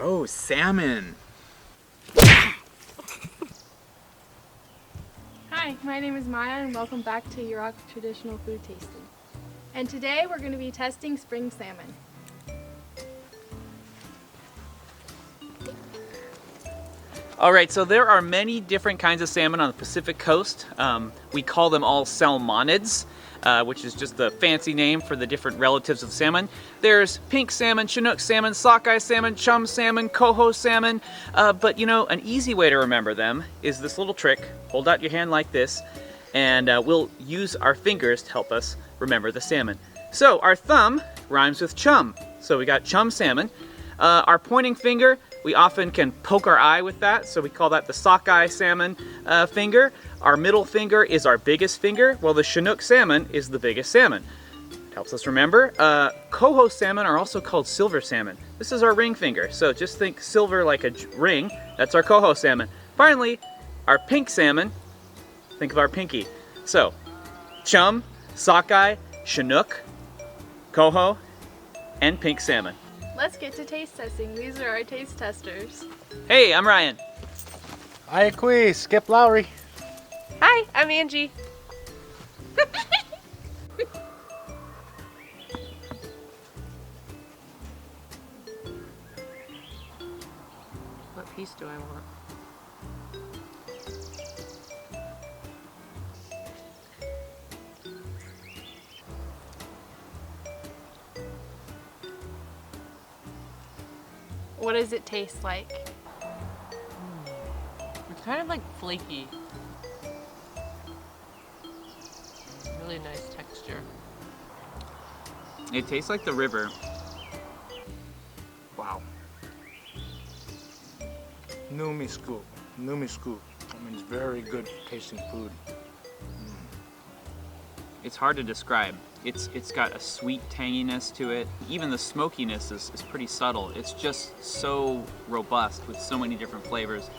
Oh, salmon. Hi, my name is Maya and welcome back to Yurok Traditional Food Tasting. And today we're going to be testing spring salmon. All right, so there are many different kinds of salmon on the Pacific coast. We call them all salmonids, which is just the fancy name for the different relatives of salmon. There's pink salmon, Chinook salmon, sockeye salmon, chum salmon, coho salmon. But you know, an easy way to remember them is this little trick. Hold out your hand like this, and we'll use our fingers to help us remember the salmon. So our thumb rhymes with chum. So we got chum salmon. Our pointing finger, we often can poke our eye with that, so we call that the sockeye salmon finger. Our middle finger is our biggest finger, while the Chinook salmon is the biggest salmon. It helps us remember. Coho salmon are also called silver salmon. This is our ring finger, so just think silver like a ring. That's our coho salmon. Finally, our pink salmon, think of our pinky. So, chum, sockeye, Chinook, coho, and pink salmon. Let's get to taste testing. These are our taste testers. Hey, I'm Ryan. Hi, Quee, Skip Lowry. Hi, I'm Angie. What piece do I want? What does it taste like? It's kind of like flaky. Really nice texture. It tastes like the river. Wow. Numi scoop. Numi scoop. I mean, it's very good tasting food. It's hard to describe. It's got a sweet tanginess to it. Even the smokiness is pretty subtle. It's just so robust with so many different flavors,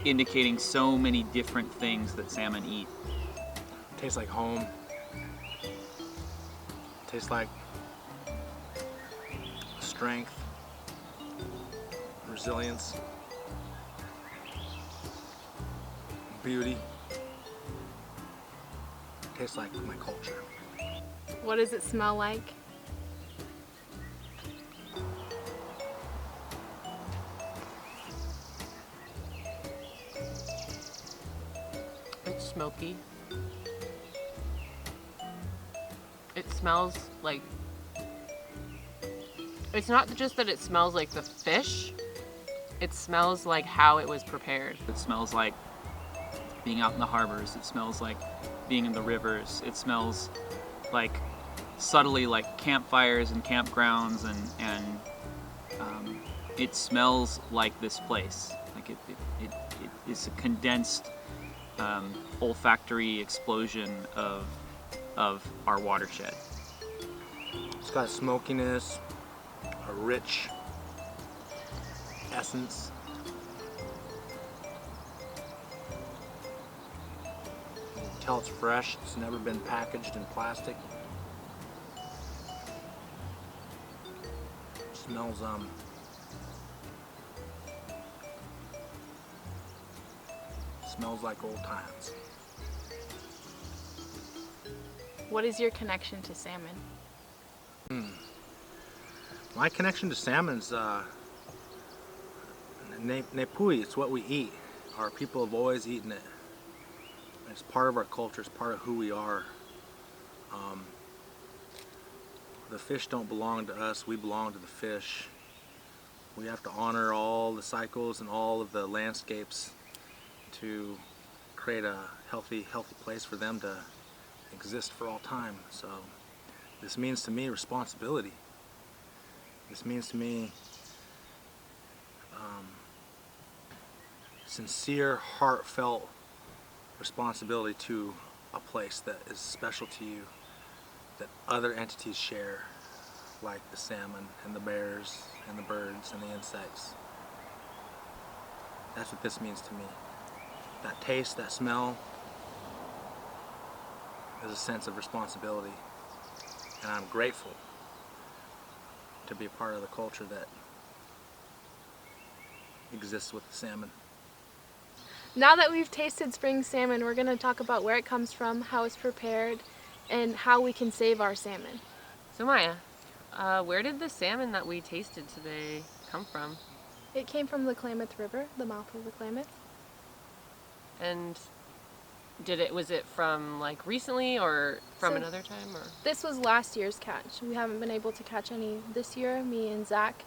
indicating so many different things that salmon eat. Tastes like home. Tastes like strength, resilience, beauty. Tastes like my culture. What does it smell like? It's smoky. It smells like... It's not just that it smells like the fish, it smells like how it was prepared. It smells like being out in the harbors. It smells like being in the rivers. It smells like subtly like campfires and campgrounds, and it smells like this place. Like it is a condensed olfactory explosion of our watershed. It's got smokiness, a rich essence. You can tell it's fresh. It's never been packaged in plastic. Smells smells like old times. What is your connection to salmon? My connection to salmon is nepui. It's what we eat. Our people have always eaten it. It's part of our culture. It's part of who we are. The fish don't belong to us. We belong to the fish. We have to honor all the cycles and all of the landscapes to create a healthy place for them to exist for all time. So this means to me responsibility. This means to me sincere, heartfelt responsibility to a place that is special to you, that other entities share, like the salmon and the bears and the birds and the insects. That's what this means to me. That taste, that smell, is a sense of responsibility. And I'm grateful to be a part of the culture that exists with the salmon. Now that we've tasted spring salmon, we're going to talk about where it comes from, how it's prepared, and how we can save our salmon. So Maya, where did the salmon that we tasted today come from? It came from the Klamath River, the mouth of the Klamath. And was it from like recently or from another time? Or This was last year's catch. We haven't been able to catch any this year, me and Zach.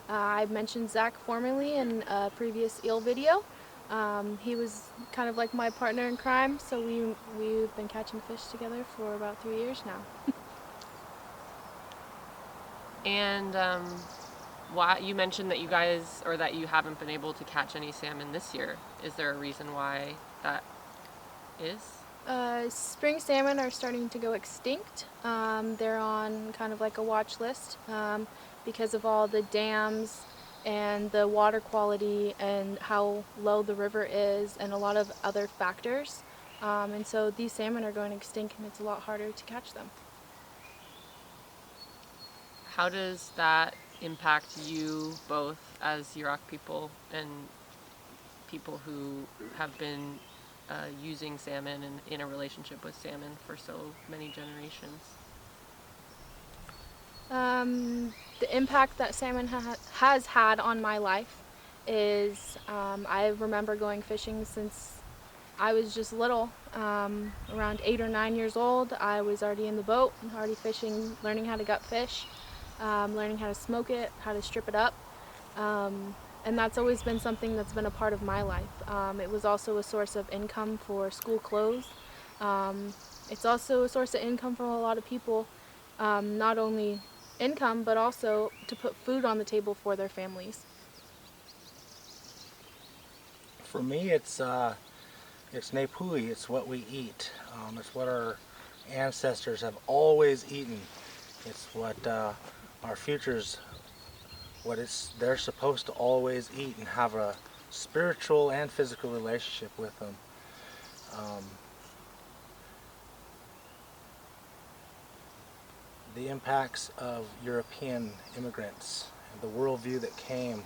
I've mentioned Zach formerly in a previous eel video. He was kind of like my partner in crime, so we've been catching fish together for about 3 years now. And why you mentioned that you guys, or that you haven't been able to catch any salmon this year. Is there a reason why that is? Spring salmon are starting to go extinct. They're on kind of like a watch list because of all the dams and the water quality and how low the river is and a lot of other factors. And so these salmon are going extinct and it's a lot harder to catch them. How does that impact you both as Yurok people and people who have been using salmon and in a relationship with salmon for so many generations? The impact that salmon has had on my life is I remember going fishing since I was just little. Around 8 or 9 years old, I was already in the boat, already fishing, learning how to gut fish, learning how to smoke it, how to strip it up. And that's always been something that's been a part of my life. It was also a source of income for school clothes. It's also a source of income for a lot of people, not only income, but also to put food on the table for their families. For me, it's nepui. It's what we eat. It's what our ancestors have always eaten. It's what our futures, they're supposed to always eat and have a spiritual and physical relationship with them. The impacts of European immigrants and the worldview that came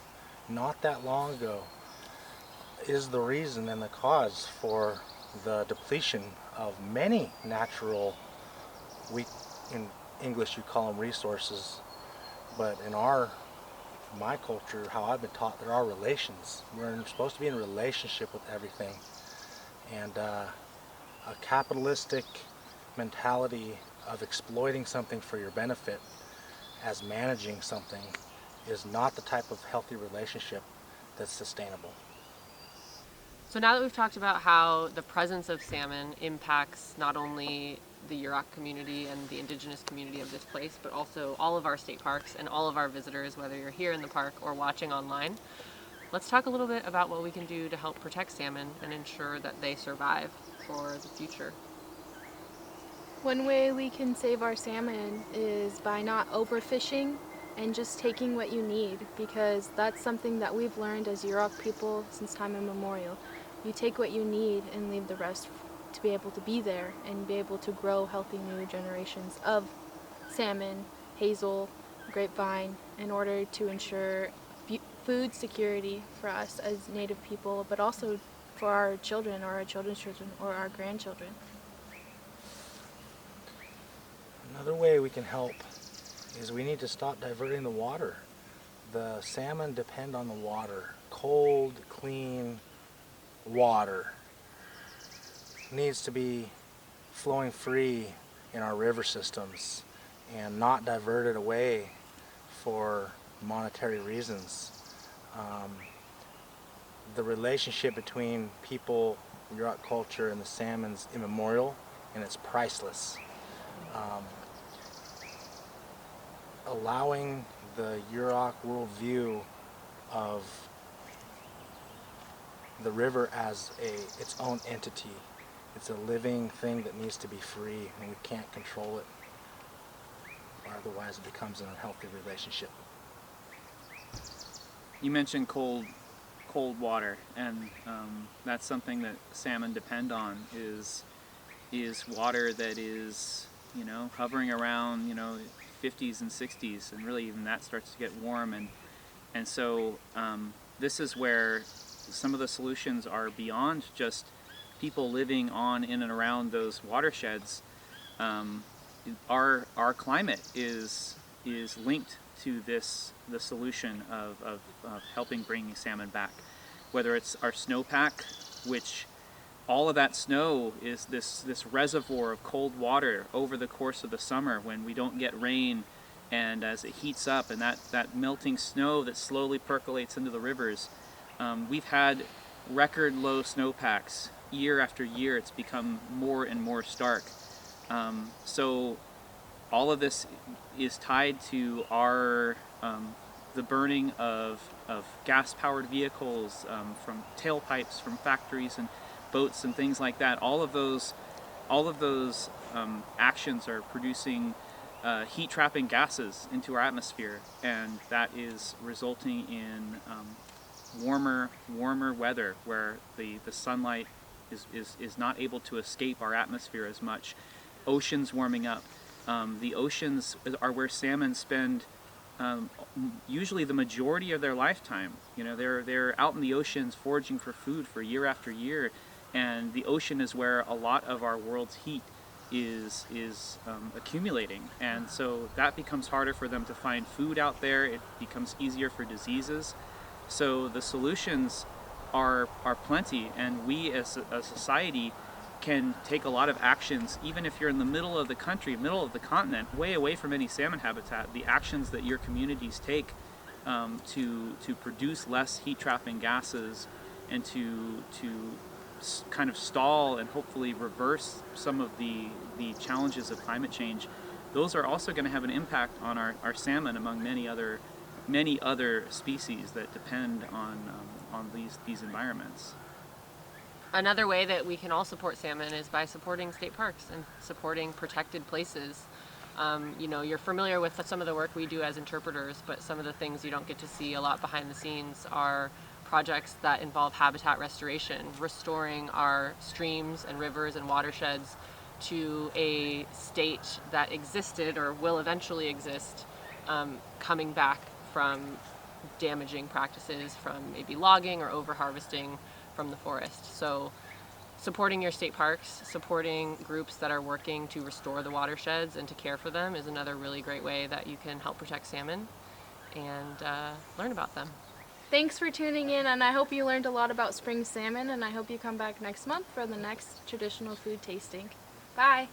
not that long ago is the reason and the cause for the depletion of many natural, in English you call them resources, but in my culture, how I've been taught, there are relations. We're supposed to be in a relationship with everything. And a capitalistic mentality of exploiting something for your benefit as managing something is not the type of healthy relationship that's sustainable. So now that we've talked about how the presence of salmon impacts not only the Yurok community and the Indigenous community of this place, but also all of our state parks and all of our visitors, whether you're here in the park or watching online, let's talk a little bit about what we can do to help protect salmon and ensure that they survive for the future. One way we can save our salmon is by not overfishing and just taking what you need, because that's something that we've learned as Yurok people since time immemorial. You take what you need and leave the rest to be able to be there and be able to grow healthy new generations of salmon, hazel, grapevine, in order to ensure food security for us as Native people, but also for our children or our children's children or our grandchildren. Another way we can help is we need to stop diverting the water. The salmon depend on the water. Cold, clean water needs to be flowing free in our river systems and not diverted away for monetary reasons. The relationship between people, Yurok culture, and the salmon's immemorial, and it's priceless. Allowing the Yurok worldview of the river as its own entity. It's a living thing that needs to be free, and we can't control it. Otherwise, it becomes an unhealthy relationship. You mentioned cold water, and that's something that salmon depend on. Is water that is, hovering around, 50s and 60s, and really even that starts to get warm, and so this is where some of the solutions are beyond just people living on, in and around those watersheds. Our climate is linked to the solution of helping bring salmon back. Whether it's our snowpack, which all of that snow is this reservoir of cold water over the course of the summer when we don't get rain, and as it heats up, and that melting snow that slowly percolates into the rivers. We've had record low snowpacks year after year. It's become more and more stark. So all of this is tied to the burning of gas-powered vehicles, from tailpipes from factories and boats and things like that. All of those actions are producing heat-trapping gases into our atmosphere, and that is resulting in warmer weather, where the sunlight is not able to escape our atmosphere as much. Oceans warming up. The oceans are where salmon spend usually the majority of their lifetime. You know, they're out in the oceans foraging for food for year after year, and the ocean is where a lot of our world's heat is accumulating, and so that becomes harder for them to find food out there. It becomes easier for diseases. So the solutions are plenty, and we as a society can take a lot of actions. Even if you're in the middle of the country, middle of the continent, way away from any salmon habitat, the actions that your communities take to produce less heat-trapping gases and to kind of stall and hopefully reverse some of the challenges of climate change, those are also going to have an impact on our salmon, among many other species that depend on these environments. Another way that we can all support salmon is by supporting state parks and supporting protected places. You know, you're familiar with some of the work we do as interpreters, but some of the things you don't get to see a lot behind the scenes are projects that involve habitat restoration, restoring our streams and rivers and watersheds to a state that existed or will eventually exist, coming back from damaging practices from maybe logging or over-harvesting from the forest. So supporting your state parks, supporting groups that are working to restore the watersheds and to care for them is another really great way that you can help protect salmon and learn about them. Thanks for tuning in, and I hope you learned a lot about spring salmon, and I hope you come back next month for the next traditional food tasting. Bye!